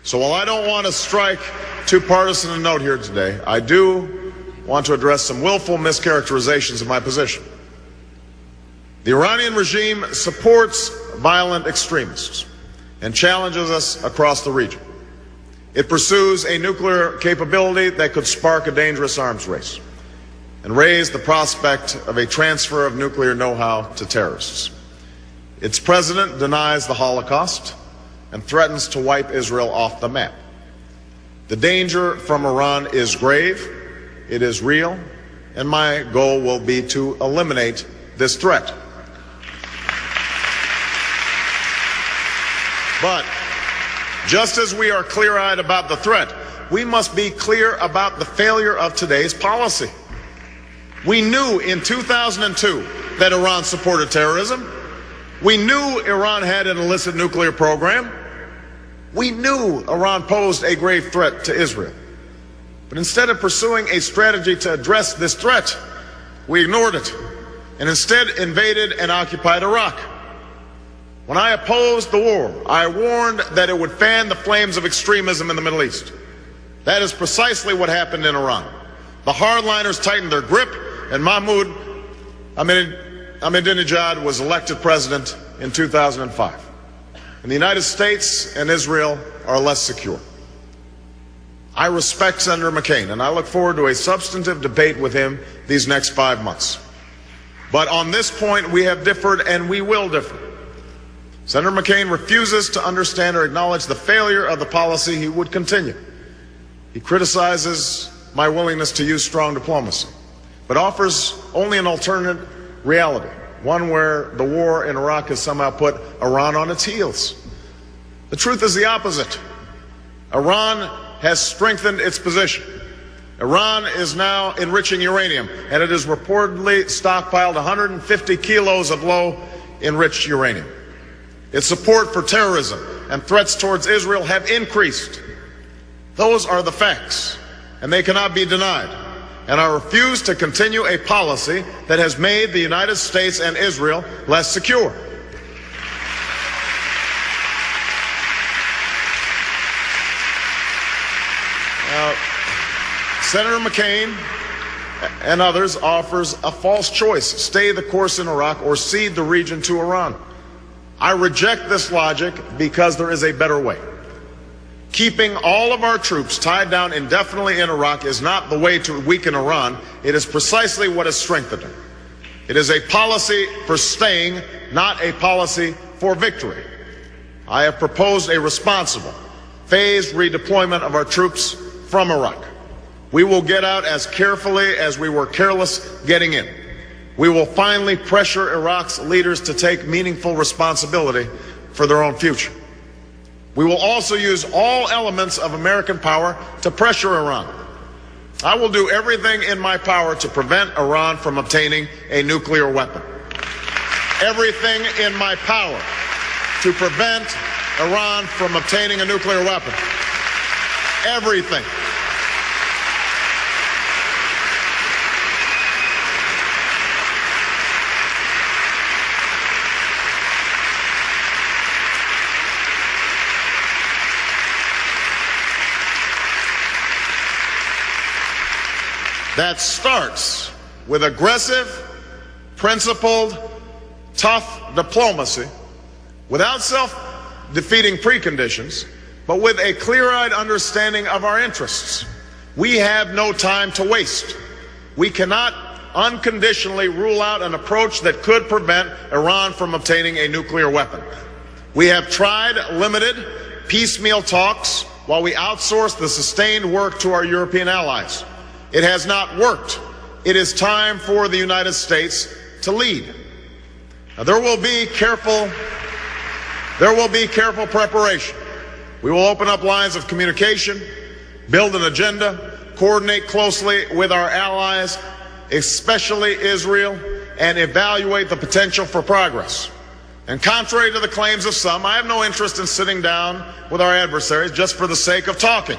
So while I don't want to strike too partisan a note here today, I do want to address some willful mischaracterizations of my position. The Iranian regime supports violent extremists and challenges us across the region. It pursues a nuclear capability that could spark a dangerous arms race and raise the prospect of a transfer of nuclear know-how to terrorists. Its president denies the Holocaust and threatens to wipe Israel off the map. The danger from Iran is grave, it is real, and my goal will be to eliminate this threat. But just as we are clear-eyed about the threat, we must be clear about the failure of today's policy. We knew in 2002 that Iran supported terrorism. We knew Iran had an illicit nuclear program. We knew Iran posed a grave threat to Israel. But instead of pursuing a strategy to address this threat, we ignored it and instead invaded and occupied Iraq. When I opposed the war, I warned that it would fan the flames of extremism in the Middle East. That is precisely what happened in Iran. The hardliners tightened their grip, and Mahmoud Ahmadinejad was elected president in 2005. And the United States and Israel are less secure. I respect Senator McCain, and I look forward to a substantive debate with him these next 5 months. But on this point, we have differed, and we will differ. Senator McCain refuses to understand or acknowledge the failure of the policy he would continue. He criticizes my willingness to use strong diplomacy, but offers only an alternate reality, one where the war in Iraq has somehow put Iran on its heels. The truth is the opposite. Iran has strengthened its position. Iran is now enriching uranium, and it has reportedly stockpiled 150 kilos of low-enriched uranium. Its support for terrorism and threats towards Israel have increased. Those are the facts, and they cannot be denied. And I refuse to continue a policy that has made the United States and Israel less secure. Now, Senator McCain and others offers a false choice: stay the course in Iraq or cede the region to Iran. I reject this logic because there is a better way. Keeping all of our troops tied down indefinitely in Iraq is not the way to weaken Iran. It is precisely what has strengthened it. It is a policy for staying, not a policy for victory. I have proposed a responsible, phased redeployment of our troops from Iraq. We will get out as carefully as we were careless getting in. We will finally pressure Iraq's leaders to take meaningful responsibility for their own future. We will also use all elements of American power to pressure Iran. I will do everything in my power to prevent Iran from obtaining a nuclear weapon. Everything in my power to prevent Iran from obtaining a nuclear weapon. Everything. That starts with aggressive, principled, tough diplomacy without self-defeating preconditions, but with a clear-eyed understanding of our interests. We have no time to waste. We cannot unconditionally rule out an approach that could prevent Iran from obtaining a nuclear weapon. We have tried limited, piecemeal talks while we outsource the sustained work to our European allies. It has not worked. It is time for the United States to lead. Now, there will be careful preparation. We will open up lines of communication, build an agenda, coordinate closely with our allies, especially Israel, and evaluate the potential for progress. And contrary to the claims of some, I have no interest in sitting down with our adversaries just for the sake of talking.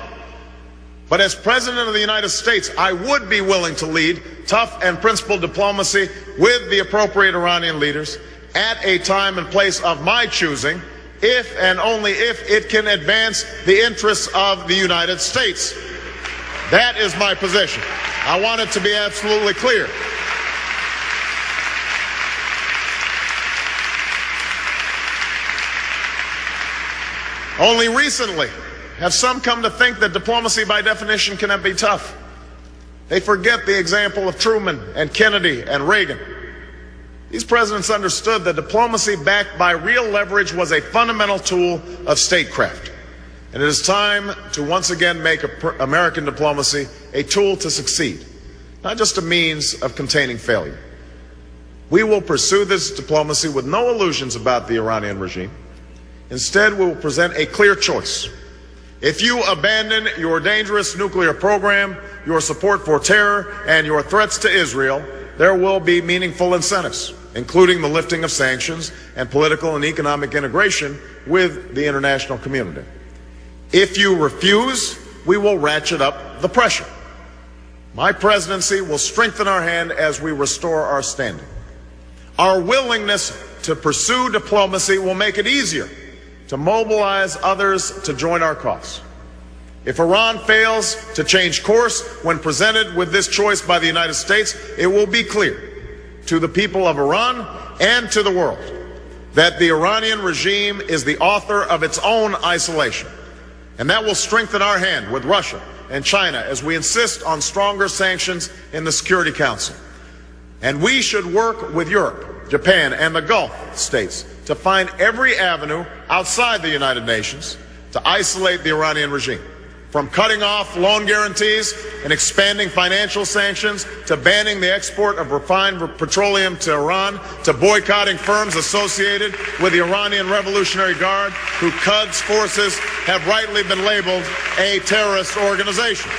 But as President of the United States, I would be willing to lead tough and principled diplomacy with the appropriate Iranian leaders at a time and place of my choosing if and only if it can advance the interests of the United States. That is my position. I want it to be absolutely clear. Only recently have some come to think that diplomacy by definition cannot be tough. They forget the example of Truman and Kennedy and Reagan. These presidents understood that diplomacy backed by real leverage was a fundamental tool of statecraft. And it is time to once again make American diplomacy a tool to succeed, not just a means of containing failure. We will pursue this diplomacy with no illusions about the Iranian regime. Instead, we will present a clear choice. If you abandon your dangerous nuclear program, your support for terror, and your threats to Israel, there will be meaningful incentives, including the lifting of sanctions and political and economic integration with the international community. If you refuse, we will ratchet up the pressure. My presidency will strengthen our hand as we restore our standing. Our willingness to pursue diplomacy will make it easier to mobilize others to join our cause. If Iran fails to change course when presented with this choice by the United States, it will be clear to the people of Iran and to the world that the Iranian regime is the author of its own isolation. And that will strengthen our hand with Russia and China as we insist on stronger sanctions in the Security Council. And we should work with Europe, Japan, and the Gulf states to find every avenue outside the United Nations to isolate the Iranian regime, from cutting off loan guarantees and expanding financial sanctions to banning the export of refined petroleum to Iran, to boycotting firms associated with the Iranian Revolutionary Guard, who Quds forces have rightly been labeled a terrorist organization.